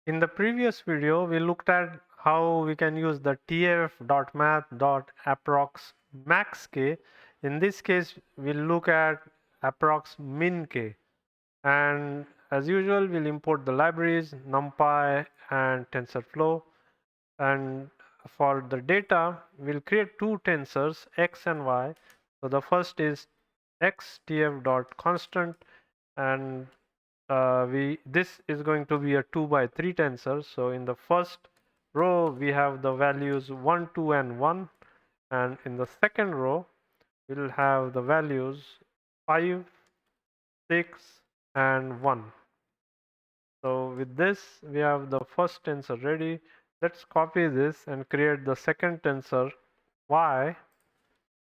In the previous video, we looked at how we can use the tf.math.approx max k. In this case, we'll look at approx min k. And as usual, we'll import the libraries NumPy and TensorFlow. And for the data, we'll create two tensors, x and y. So the first is x tf.constant, and this is going to be a 2 by 3 tensor. So in the first row we have the values 1, 2 and 1, and in the second row we'll have the values 5, 6 and 1. So with this we have the first tensor ready. Let's copy this and create the second tensor y,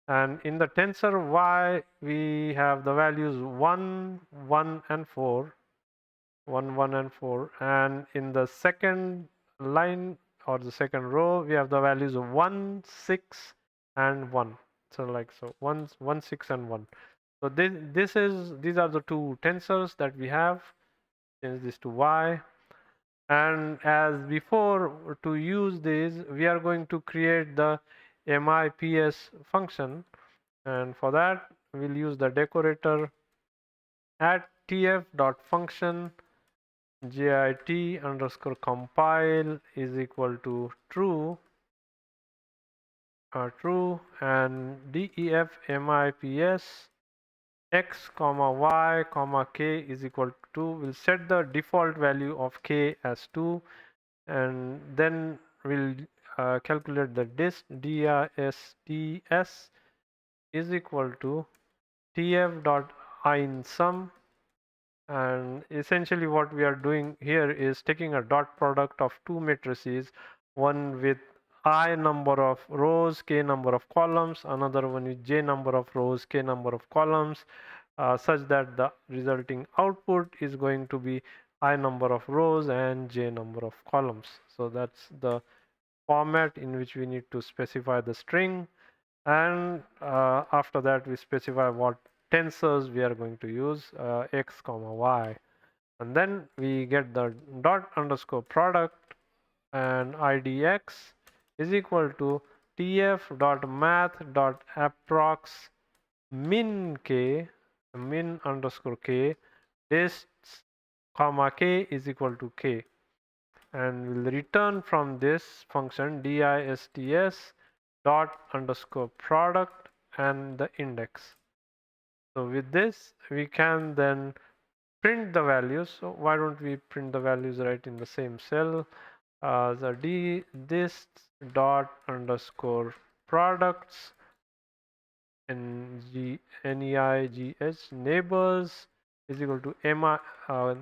and in the tensor y we have the values 1, 1 and 4, 1, 1 and 4, and in the second line or the second row we have the values of 1, 6 and 1. So like so 1, 1, 6 and 1. So these are the two tensors that we have. Change this to y, and as before, to use these we are going to create the MIPS function, and for that we'll use the decorator at tf.function git underscore compile is equal to true, and def mips x comma y comma k is equal to 2. We'll set the default value of k as 2, and then we'll calculate the dist is equal to tf dot insum. And essentially what we are doing here is taking a dot product of two matrices, one with I number of rows, k number of columns, another one with j number of rows, k number of columns, such that the resulting output is going to be I number of rows and j number of columns. So that's the format in which we need to specify the string, and after that we specify what tensors we are going to use, x comma y, and then we get the dot underscore product, and idx is equal to tf dot math dot approx min k, min underscore k, dists comma k is equal to k, and we'll return from this function dists dot underscore product and the index. So with this we can then print the values. So why don't we print the values right in the same cell? The this dot underscore products neighs neighbors is equal to mi,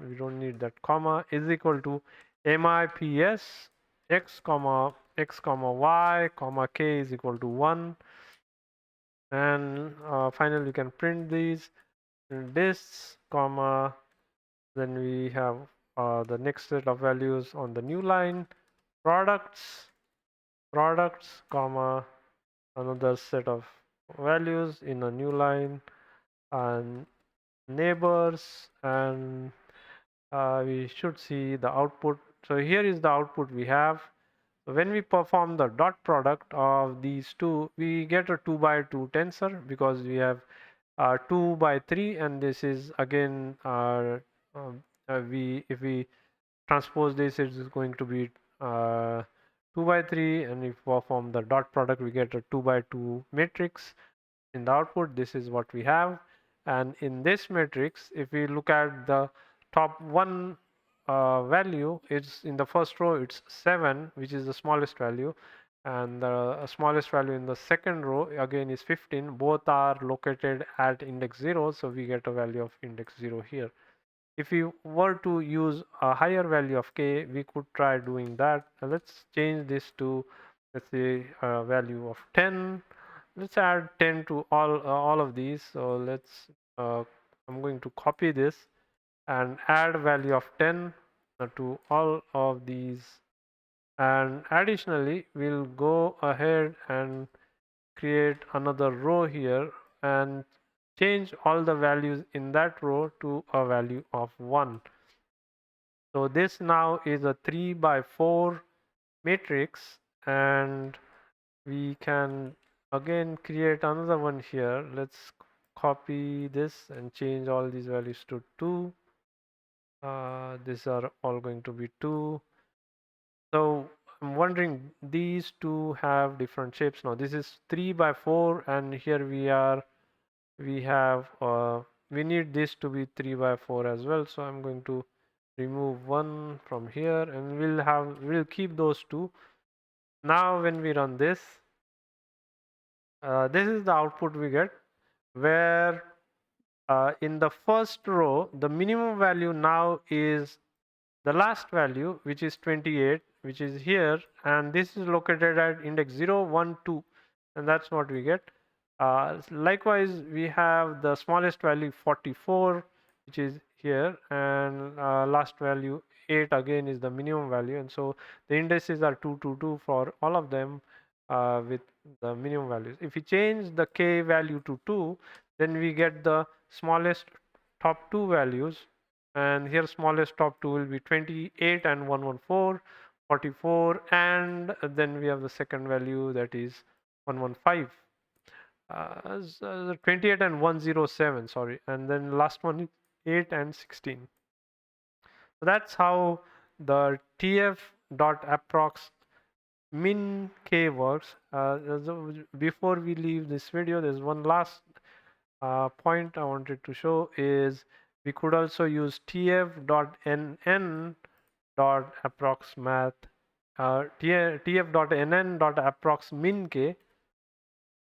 we don't need that comma, is equal to mips x comma y comma k is equal to 1, and finally we can print these this comma, then we have the next set of values on the new line, products comma another set of values in a new line, and neighbors, and we should see the output. So here is the output we have. When we perform the dot product of these two, we get a 2 by 2 tensor because we have 2 by 3, and this is again we if we transpose this, it is going to be 2 by 3, and if we perform the dot product we get a 2 by 2 matrix in the output. This is what we have, and in this matrix if we look at the top one value, it's in the first row it's 7, which is the smallest value, and the smallest value in the second row again is 15. Both are located at index 0, so we get a value of index 0 here. If we were to use a higher value of k, we could try doing that. Let's change this to, let's say, a value of 10. Let's add 10 to all of these. So let's I'm going to copy this and add value of 10 to all of these, and additionally we'll go ahead and create another row here and change all the values in that row to a value of 1. So this now is a 3 by 4 matrix, and we can again create another one here. Let's copy this and change all these values to 2. These are all going to be 2. So I'm wondering, these two have different shapes now. This is 3 by 4, and here we have we need this to be 3 by 4 as well. So I'm going to remove one from here, and we'll keep those two. Now when we run this, this is the output we get, where in the first row the minimum value now is the last value, which is 28, which is here, and this is located at index 0, 1, 2, and that's what we get. Likewise, we have the smallest value 44, which is here, and last value 8 again is the minimum value, and so the indices are 2, 2, 2 for all of them with the minimum values. If we change the k value to 2, then we get the smallest top two values, and here smallest top two will be 28 and 114, 44, and then we have the second value, that is 115, 28 and 107, sorry, and then last one is 8 and 16. So that's how the tf dot approx min k works. Before we leave this video, there's one last point I wanted to show is we could also use tf.nn dot approx math tf.nn dot approx min k,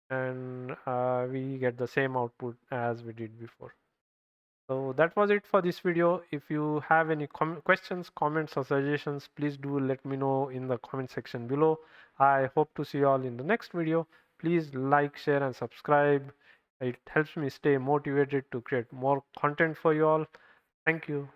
and we get the same output as we did before. So that was it for this video. If you have any questions, comments, or suggestions, please do let me know in the comment section below. I hope to see you all in the next video. Please like, share, and subscribe. It helps me stay motivated to create more content for you all. Thank you.